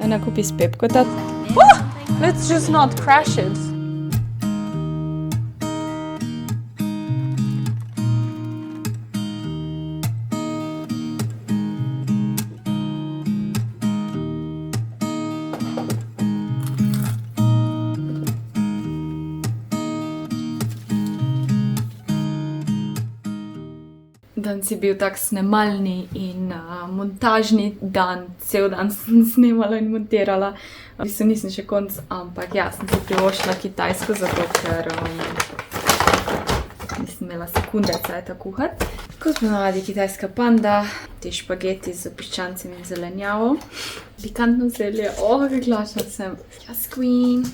Ena kupi s pepkota. Let's just not crash it. Dan si bil tak snemalni in montažni dan, cel dan sem snemala in montirala. V bistvu nisem še konc, ampak ja, sem si privoščila Kitajsko, zato ker nisem imela sekunde cajta kuhati. Kot ponavadi kitajska panda, ti špageti z piščancem in zelenjavo. Pikantno zelje, kako glasna sem. Yes, queen.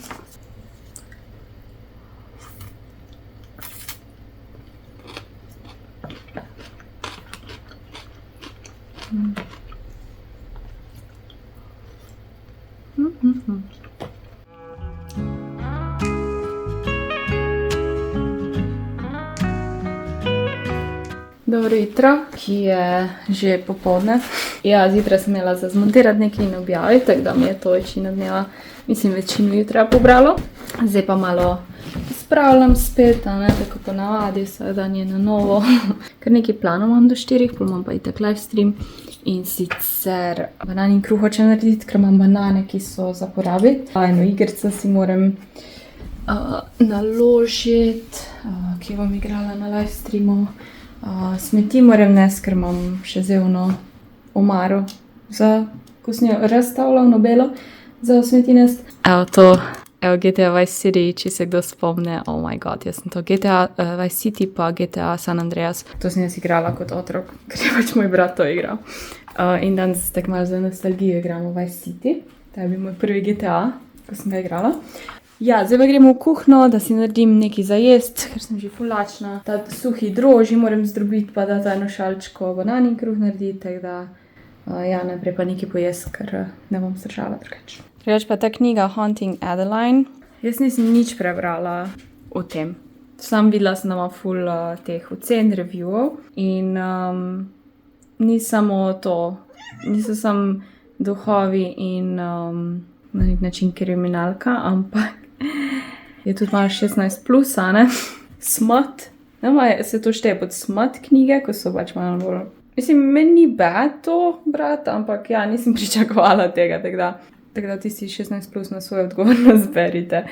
Dobro jutro, ki je že popoldne. Ja, zjutraj sem imela za zmontirati nekaj in objaviti, tako da mi je to večino dneva, večino jutra pobralo. Zdaj pa malo spravljam spet, tako ponavadi, vsak dan je na novo. Kar nekaj planov imam do 4, pol imam pa itak live stream. In sicer banan in kruh hočem narediti, ker imam banane, ki so za porabiti. Eno igrico si moram naložiti, ki bom igrala na live streamu. Smeti moram nesti, ker imam še zelno omaro za, ko sem jo razstavila v nobelo, za smeti nesti. Evo to. Evo GTA Vice City, če se kdo spomne, oh my god, jaz sem to GTA Vice City pa GTA San Andreas. To sem jaz igrala kot otrok, ker je pač moj brat to igral. In danes tako malo za nostalgijo igramo Vice City. To je bil moj prvi GTA, ko sem ga igrala. Ja, zdaj pa gremo v kuhno, da si naredim nekaj za jest, ker sem že ful lačna. Ta suhi drožji moram zdrobiti, pa da ta eno šalčko banan in kruh narediti, tako da ja, najprej pa nekaj pojest, ker ne bom zdržala drugače. Drugač pa ta knjiga Haunting Adeline, jaz nisem nič prebrala o tem. Sam videla sem, da ima ful teh ocen, reviewov in ni samo to, niso samo duhovi in na nek način kriminalka, ampak je tudi malo 16 plus, Smut, se to šteje pod smut knjige, ko so pač malo bolj... Mislim, meni ni bad to brati, ampak ja, nisem pričakovala tega, tako da tisti 16 plus na svojo odgovornost berite.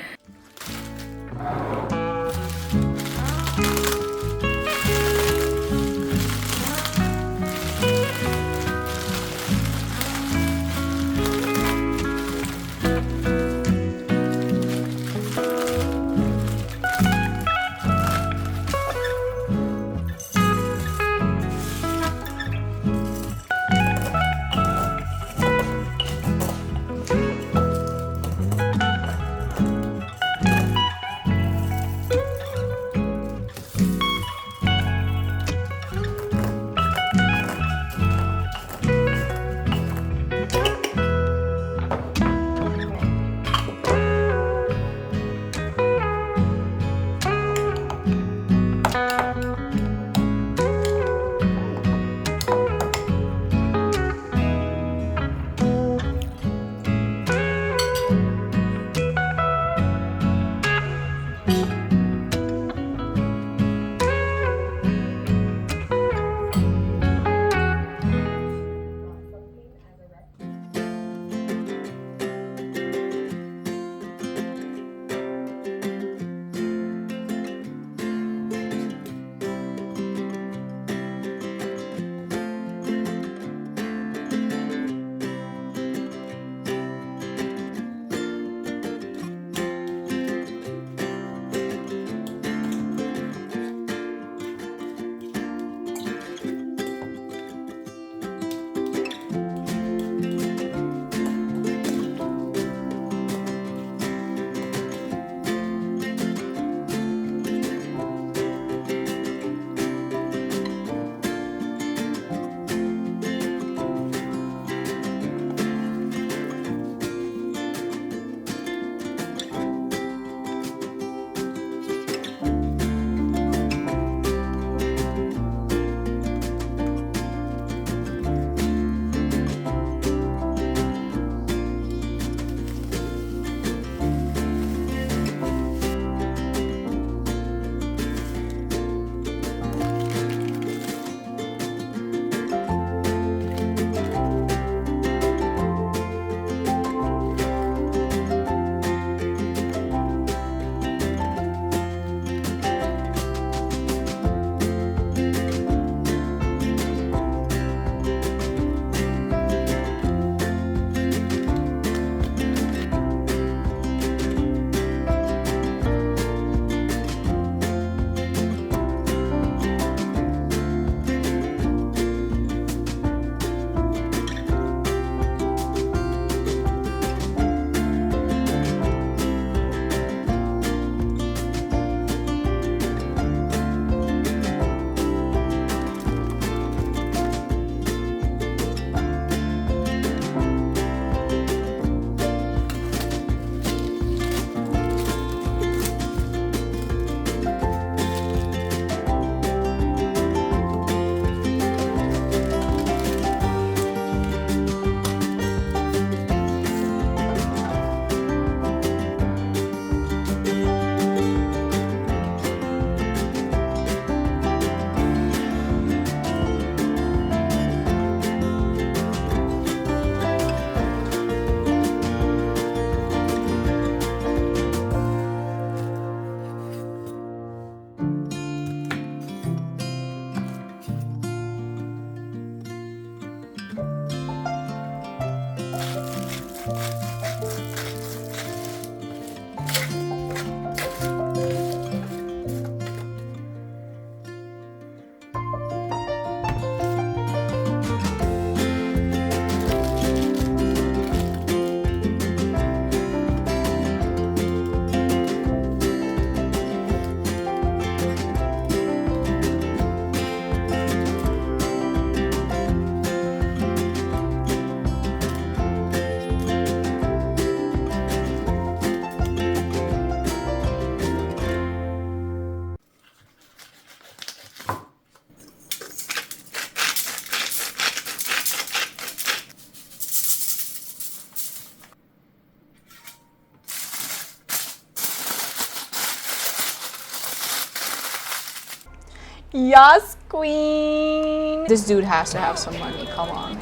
Yes, queen. This dude has to have some money. Come on.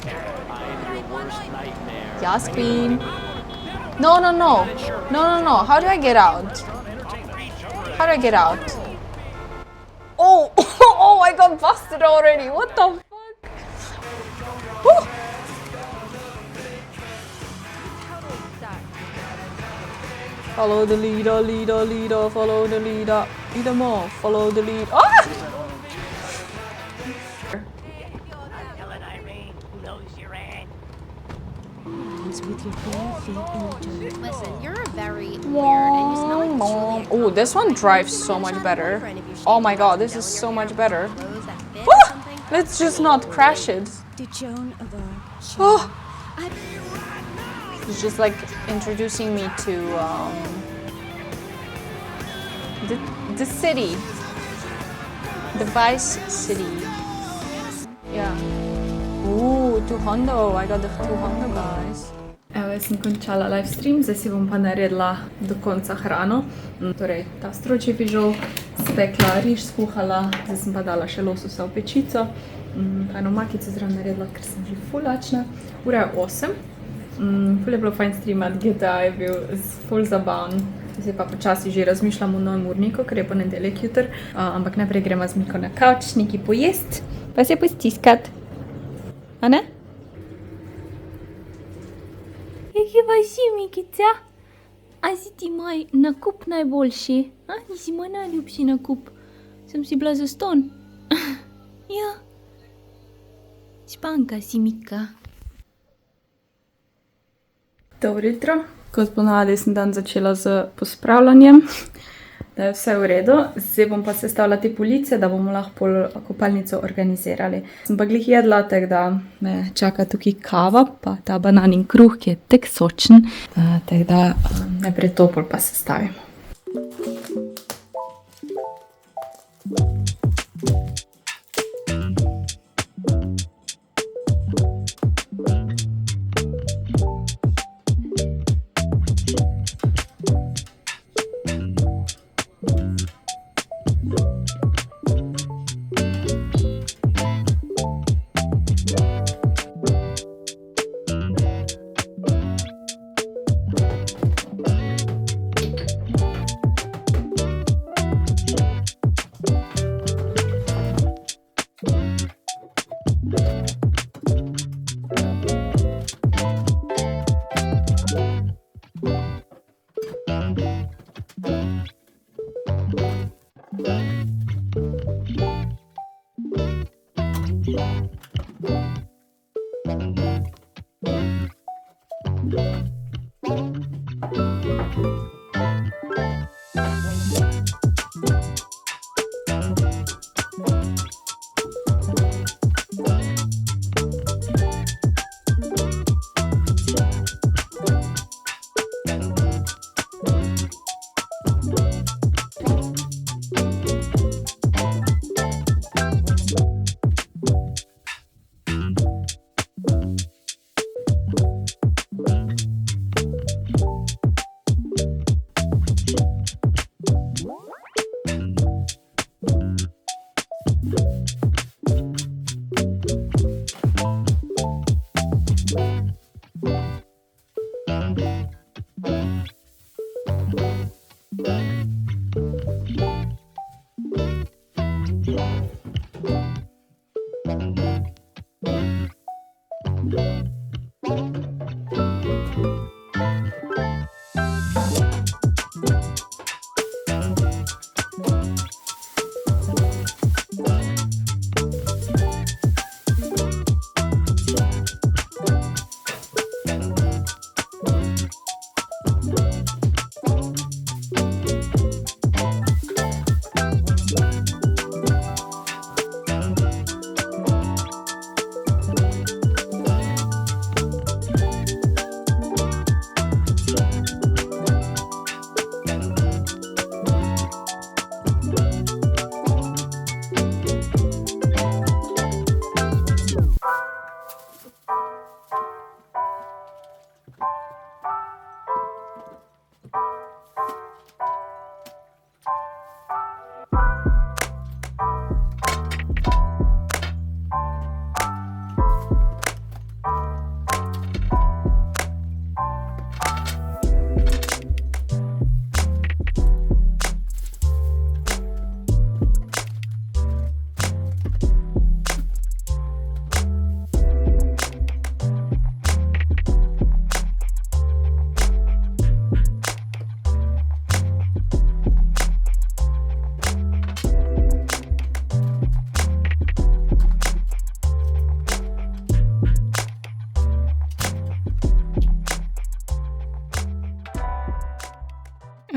Yes, queen. No, no, no. No, no, no. How do I get out? How do I get out? Oh, oh, I got busted already. What the fuck? Woo. Follow the leader, leader, leader, follow the leader. Leader more, follow the lead. Ah! Listen, you're a very weird and you smell like Juliet. Oh, this one drives so much better. Oh my god, this is so much better. Clothes that fit or Ah! something. Let's just not crash it. Oh. He's just like introducing me to the city, the Vice City. Yeah. Ooh, 200. I got the 200, guys. Evo, jaz sem končala live stream, zdaj si bom pa naredila do konca hrano. Torej, ta stročji fižol, spekla riž, skuhala, zdaj sem pa dala še lososa v pečico. Eno makico zraven naredila, ker sem že ful lačna. Ura je 8. Ful je bilo fajn streamat, GTA je bil ful zabaven. Zdaj pa počasi že razmišljam o novem urniku, ker je ponedeljek jutr. Ampak najprej gremo z Miko na kavč, nekaj pojest, pa se postiskat. A ne? Kje pa si, Mikica? A si ti moj nakup najboljši? A, nisi moj najljubši nakup? Sem si bila zastonj? Ja. Spanka si, Mika. Dobro jutro. Kot ponavadi sem dan začela z pospravljanjem, da je vse v redu. Zdaj bom pa sestavila te police, da bomo lahko pol kopalnico organizirali. Sem pa glih jedla, tako da me čaka tukaj kava, pa ta bananin kruh, ki je tek sočen. Tako da najprej to pol pa sestavimo.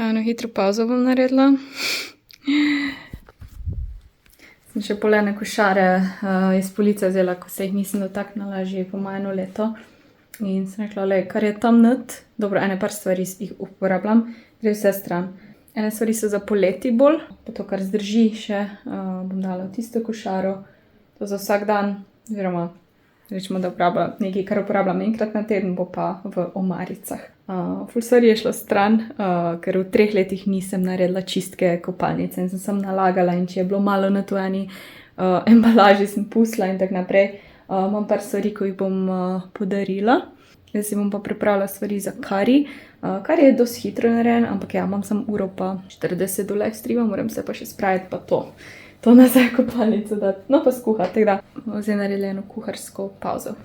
Eno hitro pauzo bom naredila. Sem še polene košare iz police vzela, ko se jih nisem dotaknila že po eno leto. In sem rekla, le, kar je tam not, dobro, ene par stvari jih uporabljam, gre vse stran. Ene stvari so za poleti bolj, pa to, kar zdrži še, bom dala v tisto košaro. To za vsak dan, oziroma rečemo, da uporabljam nekaj, kar uporabljam enkrat na teden, bo pa v omaricah. Ful stvari je šlo stran, ker v 3 letih nisem naredila čistke kopalnice in sem nalagala in če je bilo malo na to eni embalaži, sem pustila in tak naprej. Imam par stvari, ko jih bom podarila. Zdaj si bom pa pripravila stvari za kari. Kari je dosti hitro narejen, ampak ja, imam samo uro pa 40 do live streama, moram se pa še spraviti pa to nazaj kopalnico dati. No pa skuhati, tako da zdaj naredila eno kuharsko pauzo.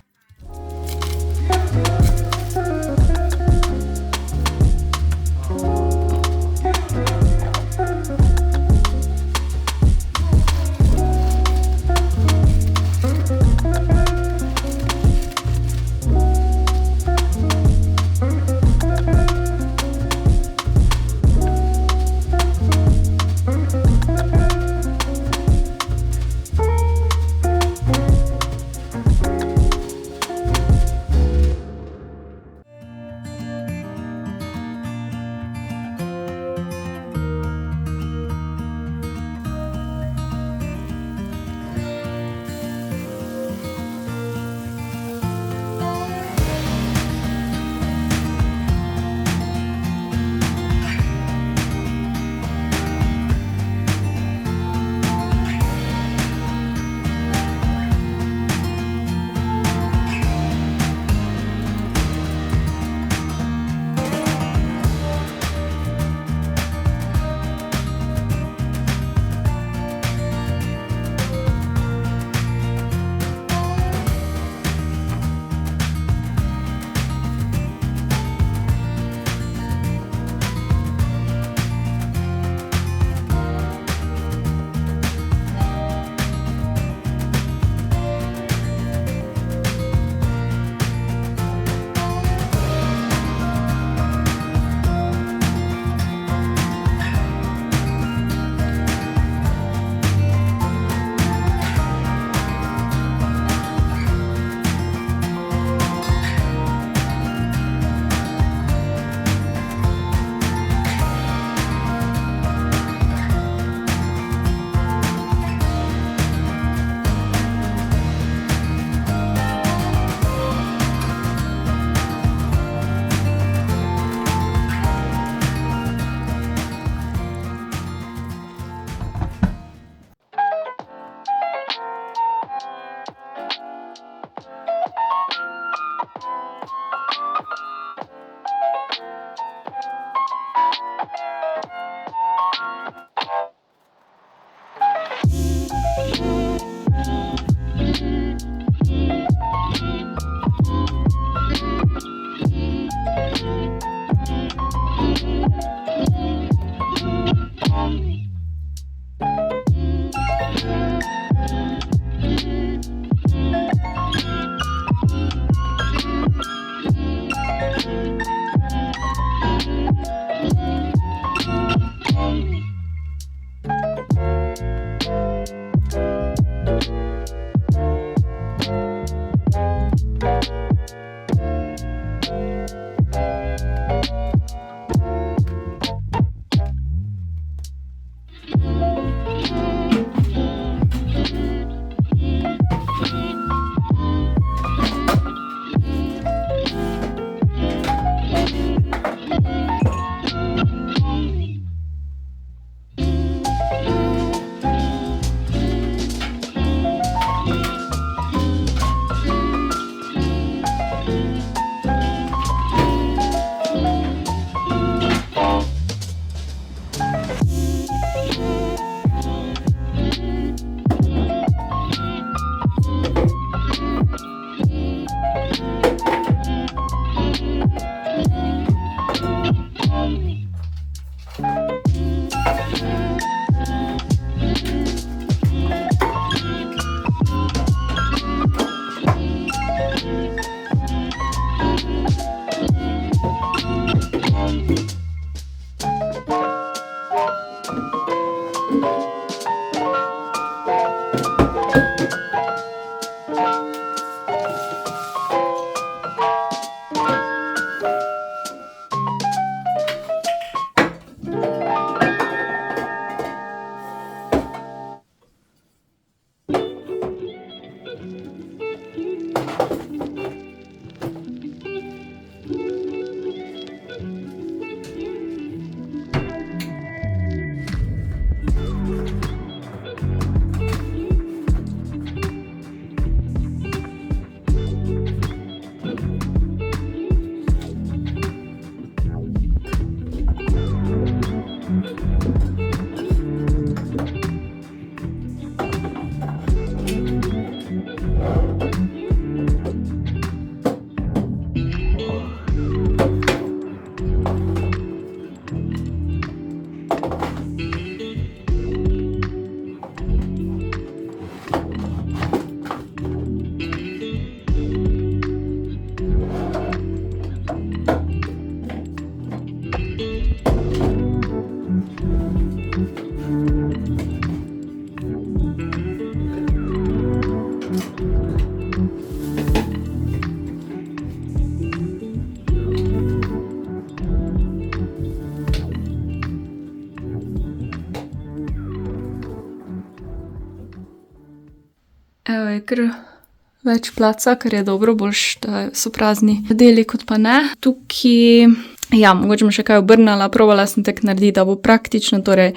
Evo je kar več placa, kar je dobro, boljš, da so prazni deli kot pa ne. Tukaj, ja, mogoče bom še kaj obrnala, probala sem tako narediti, da bo praktično, torej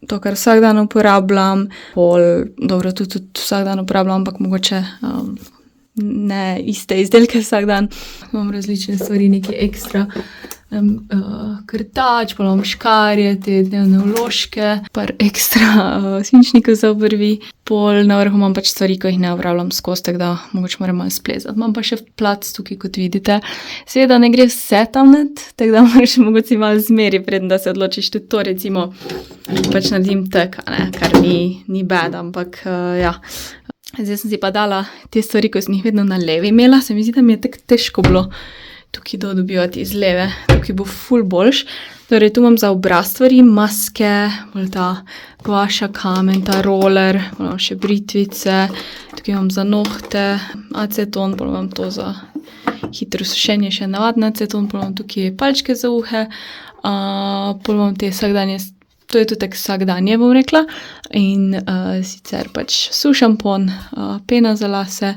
to, kar vsak dan uporabljam, dobro, tudi vsak dan uporabljam, ampak mogoče ne iste izdelke vsak dan. Imam različne stvari, nekaj ekstra, krtač, pa imam škarje, te dnevne vložke, par ekstra svinčnikov za obrvi. Pol na vrhu imam pač stvari, ko jih ne uporabljam skozi, tako da mogoče moram malo splezati. Imam pa še plac tukaj, kot vidite. Seveda ne gre vse tam net, tako da moraš mogoče malo zmeri, preden da se odločiš tudi to, recimo, pač naredim tak, kar ni bad, ampak ja. Zdaj sem si pa dala te stvari, ko sem jih vedno na levi imela, se mi zdi, da mi je tako težko bilo tukaj dobivati iz leve, tukaj bo ful boljš. Torej, tu imam za obraz stvari, maske, ta guaša kamen, ta roller, imam še britvice, tukaj imam za nohte, aceton, imam to za hitro sušenje, še navadni aceton, imam tukaj palčke za uhe, imam te vsakdanje, to je tudi tak vsakdanje, bom rekla, in sicer pač sušampon, pena za lase,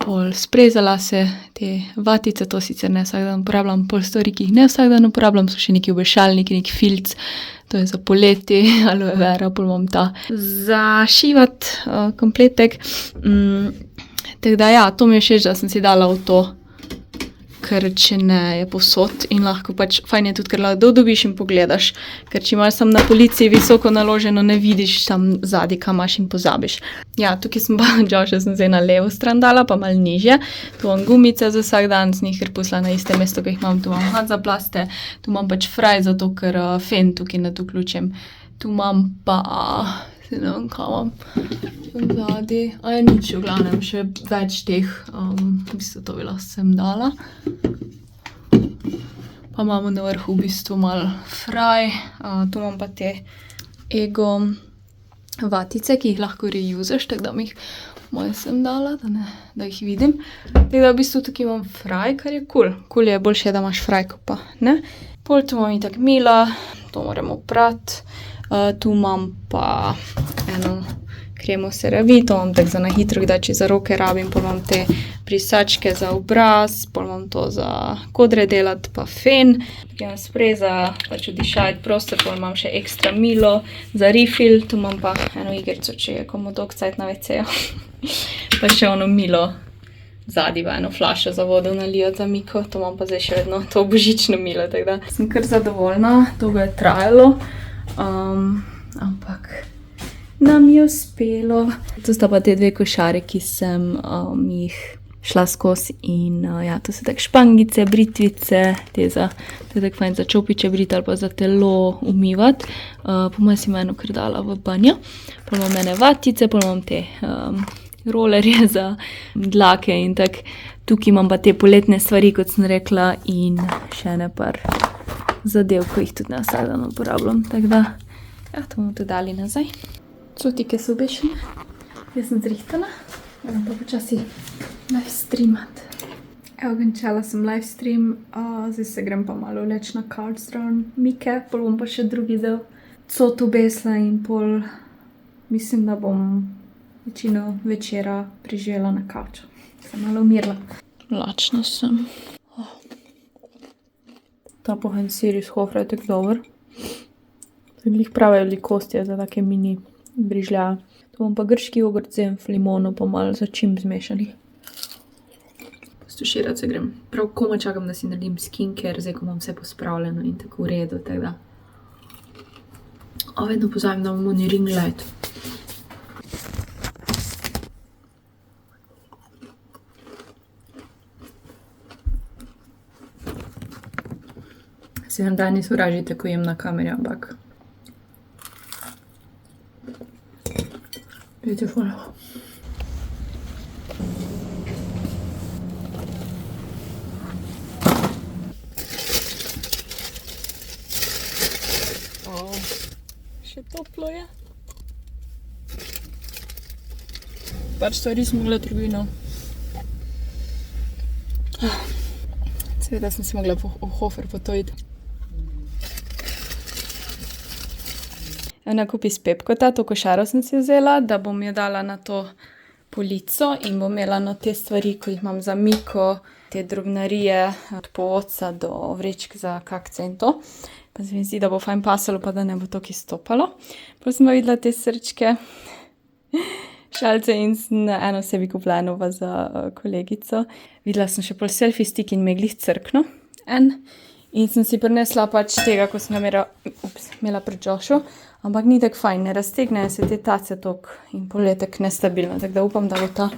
pol sprej za lase, te vatice, to sicer ne vsak dan uporabljam, pol stvari, ki jih ne vsak dan uporabljam, so še neki obešalniki, neki filc, to je za poleti, aloe vera, pol imam ta za šivat kompletek. Tako da ja, to mi je všeč, da sem si dala v to, ker če ne je povsod in lahko pač, fajn je tudi, ker lahko dobiš in pogledaš, ker če imaš tam na policiji visoko naloženo, ne vidiš tam zadaj, kam imaš in pozabiš. Ja, tukaj sem pa, Joša sem zdaj na levo stran dala, pa malo nižje, tu imam gumice za vsak dan, sem jih pusla na iste mesto, ki jih imam, tu imam Hansaplaste, tu imam pač fraj, zato ker fen tukaj ne vključim, tu imam pa, ne vem, kaj imam, zadaj, nič, v glavnem, še več teh, v bistvu to bi lahko sem dala. Pa imamo na vrhu v bistvu malo fraj, tu imam pa te Ego vatice, ki jih lahko reusaš, tako da mi jih moje sem dala, da jih vidim. Tako da v bistvu tukaj imam fraj, kar je cool. Cool je boljše, da imaš fraj, kot pa ne. Pol tu imam itak mila, to moramo oprati. Tu imam pa eno kremo CeraVe, to imam tako za na hitro, kdaj če za roke rabim, pol imam te brisačke za obraz, pol imam to za kodre delati, pa fen. Tukaj imam sprej za pač odišajati prostor, pol imam še ekstra milo za refill, tu imam pa eno igrico, če je komu dolg cajt na WC-ju. Pa še ono milo zadaj, eno flašo za vodo nalijati za Miko, to imam pa zdaj še vedno to božično milo, tako da sem kar zadovoljna, dolgo je trajalo. Ampak nam je uspelo. Tu sta pa te dve košare, ki sem jih šla skozi in ja, to so tak špangice, britvice, to je tak fajn za čopiče brit ali pa za telo umivati. Po mojem si eno kar dala v banjo. Pol imam ene vatice, pol imam te rolerje za dlake in tak. Tukaj imam pa te poletne stvari, kot sem rekla, in še ne par zadev, ko jih tudi ne vsak dan uporabljam, tako da, ja, to bomo tudi dali nazaj. Cotike so obešene, jaz sem zrihtana, moram pa počasi live streamati. Evo, končala sem live stream, zdaj se grem pa malo leč na couch zraven Mike, pol bom pa še drugi del coto obesla in pol mislim, da bom večino večera preživela na couchu. Sem malo umirla. Lačna sem. Ta pohen sir iz Hofra je tako dober. Glih prave velikosti je za take mini brižljaje. Tu bom pa grški jogurt z limono pa malo začimb zmešani. Stuširati se grem. Prav komaj čakam, da si naredim skincare, zdaj ko imam vse pospravljeno in tako v redu, tako da. Vedno pozabim, da imamo ni ring light. Se vam danes uražite, ko jem na kameri, ampak beautiful. Še toplo je. Pač stvari smo mogla trgovino. Seveda sem si mogla v Hofer potojiti. Ena kup iz Pepkota, to košaro sem si vzela, da bom jo dala na to polico in bom imela na te stvari, ko jih imam za Miko, te drobnarije, od povodca do vrečk za kakce in to. Pa se mi zdi, da bo fajn pasalo, pa da ne bo to izstopalo. Potem sem pa videla te srčke, šalce in sem eno sebi kupila nova za kolegico. Videla sem še pol selfie stick in meglih crkno in sem si prinesla pač tega, ko sem ga imela pri Joshu, ampak ni tako fajn, ne raztegnejo se te tace tok in pol je tako nestabilno, tako da upam, da bo ta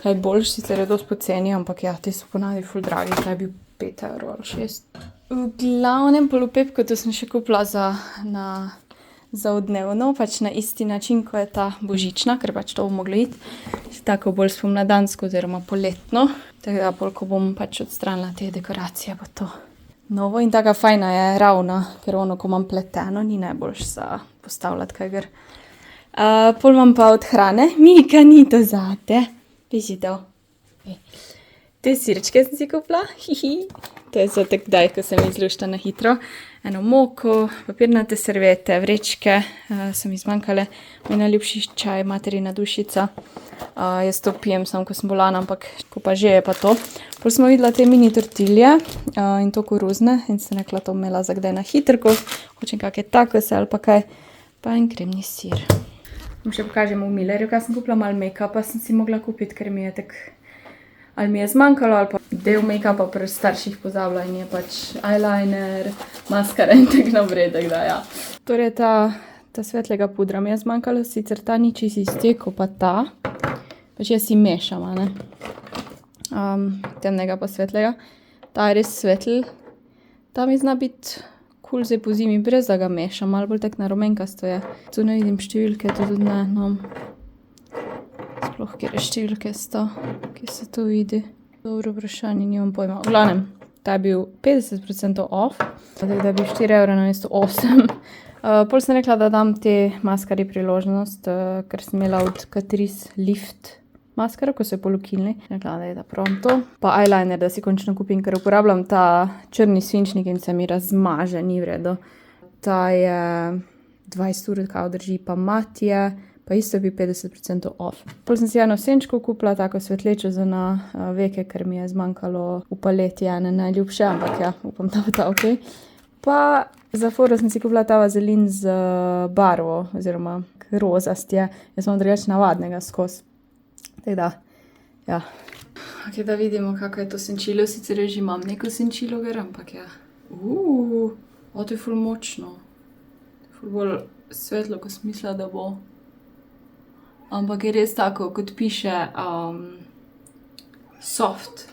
kaj boljš, sicer je dosti poceni, ampak ja, te so ponavadi ful dragi, ta je bil 5 € ali 6. V glavnem polupepko to sem še kupila za odnevno, pač na isti način, ko je ta božična, ker pač to bo moglo iti. Tako bolj spomladansko oziroma poletno. Tako da bolj, ko bom pač odstranila te dekoracije, bo to novo in taka fajna je, ravna, ker ono, ko imam pleteno, ni najboljš za postavljati kaj gor. Pol imam pa od hrane. Mika, ni to zate. Piši to. Te sirčke sem si kupila. To je za takdaj, ko sem izlušta na hitro. Eno moko, papirnate serviete, vrečke, so mi zmanjkale. Moj najljubši čaj, materina dušica. Jaz to pijem samo, ko sem bolana, ampak ko pa že je pa to. Pol smo videla te mini tortilje in to koruzne in sem rekla, to imela za kdaj na hitrko. Hočem kakšne takose ali pa kaj. Pa en kremni sir. Še pokažem v Millerju, kaj sem kupila, malo make-upa sem si mogla kupiti, ker mi je tak, ali mi je zmanjkalo, ali pa del make-upa pri starših pozabila in je pač eyeliner, maskara in tak naprej, tako da ja. Torej ta svetlega pudra mi je zmanjkalo, sicer ta ni čisto iztekel, pa ta, pač jaz si mešam, ne, temnega pa svetlega. Ta je res svetl, ta mi zna biti kul zdaj po zimi, brez da ga mešam, malo bolj tak na rumenkasto je. Tu ne vidim številke, to tudi ne, no. Sploh kjer številke sta, ki se to vidi. Dobro vprašanje, nimam pojma. V glavnem, ta je bil 50% off, tako da je bil 4 € namesto 8. Pol sem rekla, da dam te maskari priložnost, ker sem imela od Catrice Lift maskaro, ko so jo pol ukinili. Rekla, da je da prav to. Pa eyeliner, da si končno kupim, ker uporabljam ta črni svinčnik in se mi razmaže, ni vredo. Ta je 20 ur, kao drži, pa mat je, pa isto bi 50% off. Pol sem si eno senčko kupila, tako svetlečo za na veke, ker mi je zmanjkalo v paleti ene najljubše, ampak ja, upam, da bo ta ok. Pa za foro sem si kupila ta vazelin z barvo, oziroma rozast je. Jaz imam drugače navadnega skozi. Tako da, ja. Ok, da vidimo, kako je to senčilo. Sicer že imam neko senčilo gor, ampak ja. To je ful močno. Ful bolj svetlo, ko sem mislila, da bo. Ampak je res tako, kot piše soft.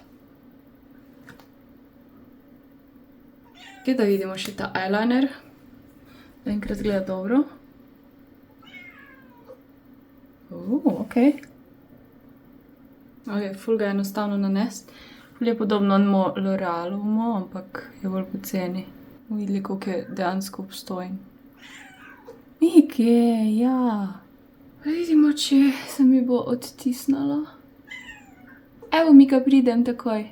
Ok, da vidimo še ta eyeliner. Da enkrat gleda dobro. Ok. Ok, ful ga je enostavno nanest. Ful je podobno L'Orealovo, ampak je bolj poceni. Videli, koliko je dejansko obstojen. Mike, ja. Vidimo, če se mi bo odtisnala. Evo, Mika, pridem takoj.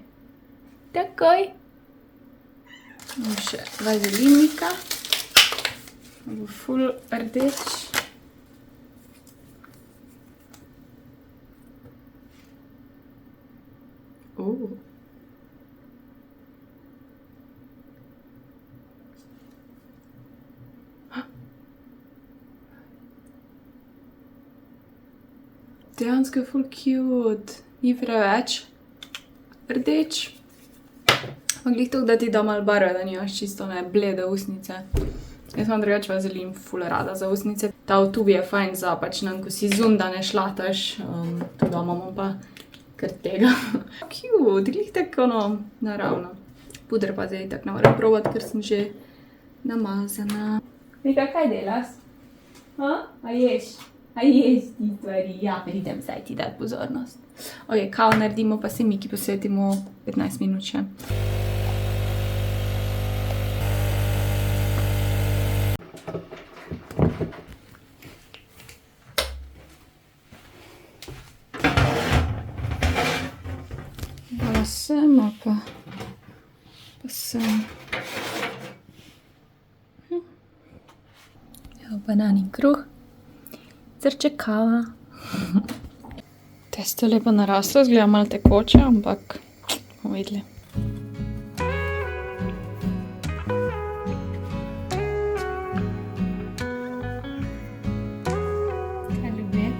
Takoj. In še vazelin, Mika. Bo ful rdeč. Dejansko je ful cute. Ni preveč rdeč. Ampak glih to, da ti da malo barve, da nimaš čisto ne blede usnice. Jaz imam drugače vazelin ful rada za usnice. Ta v tubi je fajn za pač nam, ko si zunda ne šlataš. Tu doma imam pa kar tega. Cute, glih tako naravno. Puder pa zdaj tako ne moram probati, ker sem že namazana. Mika, kaj delaš? A ješ? A ješ ti stvari? Ja, pridem zdaj ti dati pozornost. Ok, kao naredimo, pa se Miki posvetimo 15 minut še. Dala sem, pa sem. Evo bananin kruh. Zrče kava. Testo je lepo naraslo, zgleda malo tekoče, ampak bomo videli. Kaj ljubje?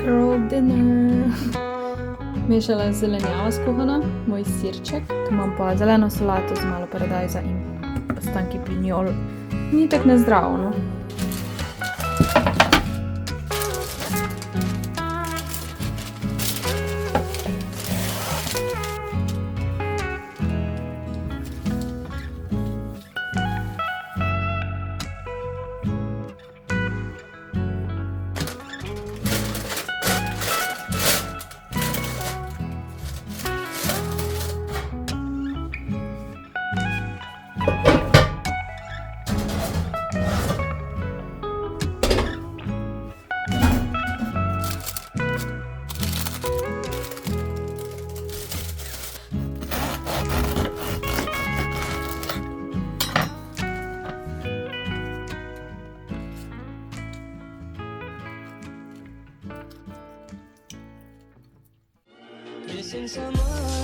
Girl dinner. Mešala je zelenjava skuhana, moj sirček, tu imam pa zeleno solato z malo paradajza in ostanki pinjol. Ni tak nezdravo, no. Missing someone